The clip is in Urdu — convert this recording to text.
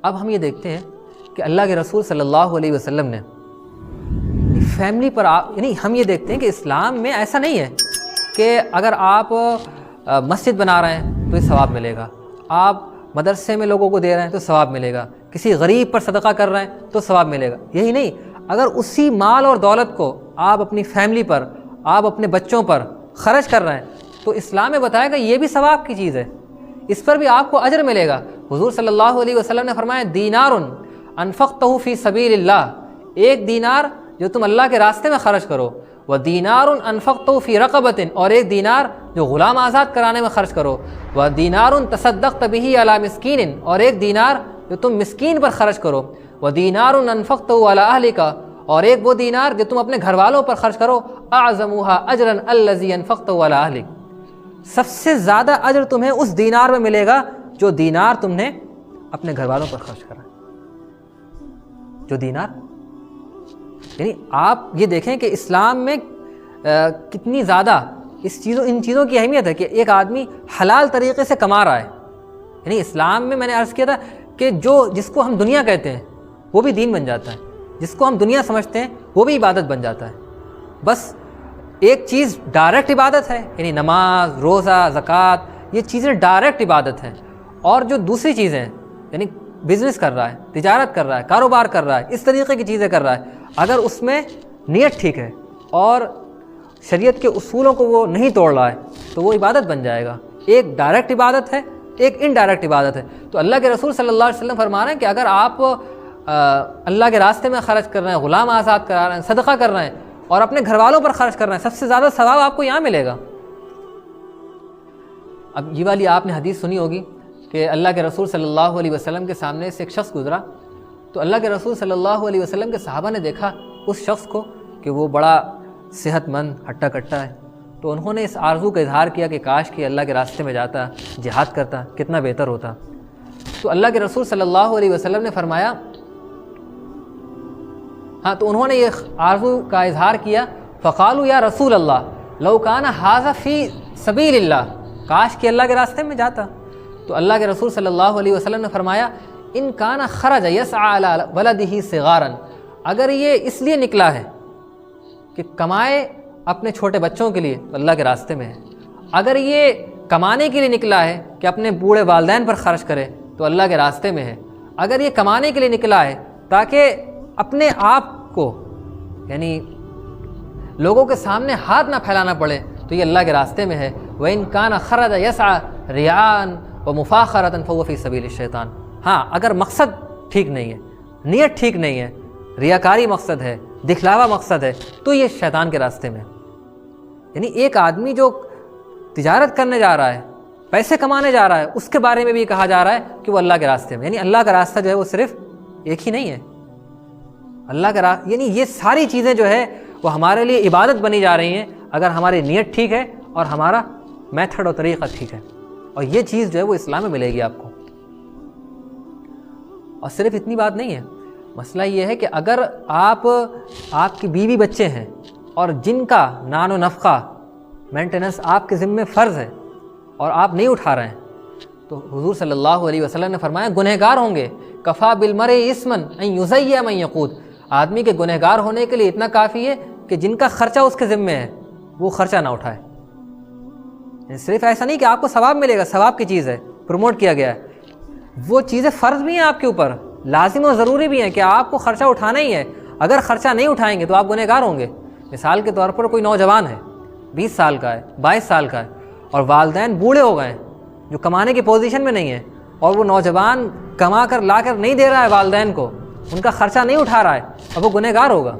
اب ہم یہ دیکھتے ہیں کہ اللہ کے رسول صلی اللہ علیہ وسلم نے فیملی پر یعنی ہم یہ دیکھتے ہیں کہ اسلام میں ایسا نہیں ہے کہ اگر آپ مسجد بنا رہے ہیں تو یہ ثواب ملے گا، آپ مدرسے میں لوگوں کو دے رہے ہیں تو ثواب ملے گا، کسی غریب پر صدقہ کر رہے ہیں تو ثواب ملے گا. یہی نہیں، اگر اسی مال اور دولت کو آپ اپنی فیملی پر، آپ اپنے بچوں پر خرچ کر رہے ہیں تو اسلام میں بتائے گا یہ بھی ثواب کی چیز ہے، اس پر بھی آپ کو اجر ملے گا. حضور صلی اللہ علیہ وسلم نے فرمایا دینار انفقتہ فی سبیل اللہ، ایک دینار جو تم اللہ کے راستے میں خرچ کرو، ودینار انفقتہ فی رقبۃ، اور ایک دینار جو غلام آزاد کرانے میں خرچ کرو، ودینار تصدقت بہ علی مسکین، اور ایک دینار جو تم مسکین پر خرچ کرو، ودینار انفقتہ علی اہلک، اور ایک وہ دینار جو تم اپنے گھر والوں پر خرچ کرو، اعظمھا اجرا الذی انفقتہ علی اہلک، سب سے زیادہ اجر تمہیں اس دینار میں ملے گا جو دینار تم نے اپنے گھر والوں پر خرچ کرا. جو دینار، یعنی آپ یہ دیکھیں کہ اسلام میں کتنی زیادہ ان چیزوں کی اہمیت ہے کہ ایک آدمی حلال طریقے سے کما رہا ہے. یعنی اسلام میں نے عرض کیا تھا کہ جس کو ہم دنیا کہتے ہیں وہ بھی دین بن جاتا ہے، جس کو ہم دنیا سمجھتے ہیں وہ بھی عبادت بن جاتا ہے. بس ایک چیز ڈائریکٹ عبادت ہے، یعنی نماز، روزہ، زکوٰۃ، یہ چیزیں ڈائریکٹ عبادت ہیں. اور جو دوسری چیزیں یعنی بزنس کر رہا ہے، تجارت کر رہا ہے، کاروبار کر رہا ہے، اس طریقے کی چیزیں کر رہا ہے، اگر اس میں نیت ٹھیک ہے اور شریعت کے اصولوں کو وہ نہیں توڑ رہا ہے تو وہ عبادت بن جائے گا. ایک ڈائریکٹ عبادت ہے، ایک انڈائریکٹ عبادت ہے. تو اللہ کے رسول صلی اللہ علیہ وسلم فرما رہے ہیں کہ اگر آپ اللہ کے راستے میں خرچ کر رہے ہیں، غلام آزاد کرا رہے ہیں، صدقہ کر رہے ہیں اور اپنے گھر والوں پر خرچ کر رہے ہیں، سب سے زیادہ ثواب آپ کو یہاں ملے گا. اب یہ والی آپ نے حدیث سنی ہوگی کہ اللہ کے رسول صلی اللہ علیہ وسلم کے سامنے سے ایک شخص گزرا تو اللہ کے رسول صلی اللہ علیہ وسلم کے صحابہ نے دیکھا اس شخص کو کہ وہ بڑا صحت مند ہٹا کٹا ہے، تو انہوں نے اس آرزو کا اظہار کیا کہ کاش کہ اللہ کے راستے میں جاتا، جہاد کرتا، کتنا بہتر ہوتا. تو اللہ کے رسول صلی اللہ علیہ وسلم نے فرمایا تو انہوں نے یہ آرزو کا اظہار کیا، فقالوا یا رسول اللہ لو کان ھذا فی سبیل اللہ، کاش کہ اللہ کے راستے میں جاتا. تو اللہ کے رسول صلی اللہ علیہ وسلم نے فرمایا ان کان خرج یسعى علی ولدہ صغارا، اگر یہ اس لیے نکلا ہے کہ کمائے اپنے چھوٹے بچوں کے لیے تو اللہ کے راستے میں ہے، اگر یہ کمانے کے لیے نکلا ہے کہ اپنے بوڑھے والدین پر خرچ کرے تو اللہ کے راستے میں ہے، اگر یہ کمانے کے لیے نکلا ہے تاکہ اپنے آپ کو یعنی لوگوں کے سامنے ہاتھ نہ پھیلانا پڑے تو یہ اللہ کے راستے میں ہے. وَإِن كَانَ خَرَجَ يَسْعَى رِيَاءً وَمُفَاخَرَةً فَهُوَ فِي سَبِيلِ الشَّيْطَانِ. ہاں اگر مقصد ٹھیک نہیں ہے، نیت ٹھیک نہیں ہے، ریاکاری مقصد ہے، دکھلاوا مقصد ہے تو یہ شیطان کے راستے میں. یعنی ایک آدمی جو تجارت کرنے جا رہا ہے، پیسے کمانے جا رہا ہے، اس کے بارے میں بھی کہا جا رہا ہے کہ وہ اللہ کے راستے میں. یعنی اللہ کا راستہ جو ہے وہ صرف ایک ہی نہیں ہے، اللہ کا راستہ یعنی یہ ساری چیزیں جو ہے وہ ہمارے لیے عبادت بنی جا رہی ہیں اگر ہماری نیت ٹھیک ہے اور ہمارا میتھڈ اور طریقہ ٹھیک ہے. اور یہ چیز جو ہے وہ اسلام میں ملے گی آپ کو. اور صرف اتنی بات نہیں ہے، مسئلہ یہ ہے کہ اگر آپ کی بیوی بچے ہیں اور جن کا نان و نفقہ مینٹیننس آپ کے ذمے فرض ہے اور آپ نہیں اٹھا رہے ہیں تو حضور صلی اللہ علیہ وسلم نے فرمایا گنہگار ہوں گے. کفا بالمرء اثما ان یضیع من یقود، آدمی کے گنہگار ہونے کے لیے اتنا کافی ہے کہ جن کا خرچہ اس کے ذمے ہے وہ خرچہ نہ اٹھائے. صرف ایسا نہیں کہ آپ کو ثواب ملے گا، ثواب کی چیز ہے، پروموٹ کیا گیا ہے، وہ چیزیں فرض بھی ہیں آپ کے اوپر، لازم و ضروری بھی ہیں کہ آپ کو خرچہ اٹھانا ہی ہے. اگر خرچہ نہیں اٹھائیں گے تو آپ گنہگار ہوں گے. مثال کے طور پر کوئی نوجوان ہے، 20 سال کا ہے، 22 سال کا ہے اور والدین بوڑھے ہو گئے ہیں جو کمانے کی پوزیشن میں نہیں ہے، اور وہ نوجوان کما کر لا کر نہیں دے رہا ہے والدین کو، ان کا خرچہ نہیں اٹھا رہا ہے، اور وہ گنہگار ہوگا.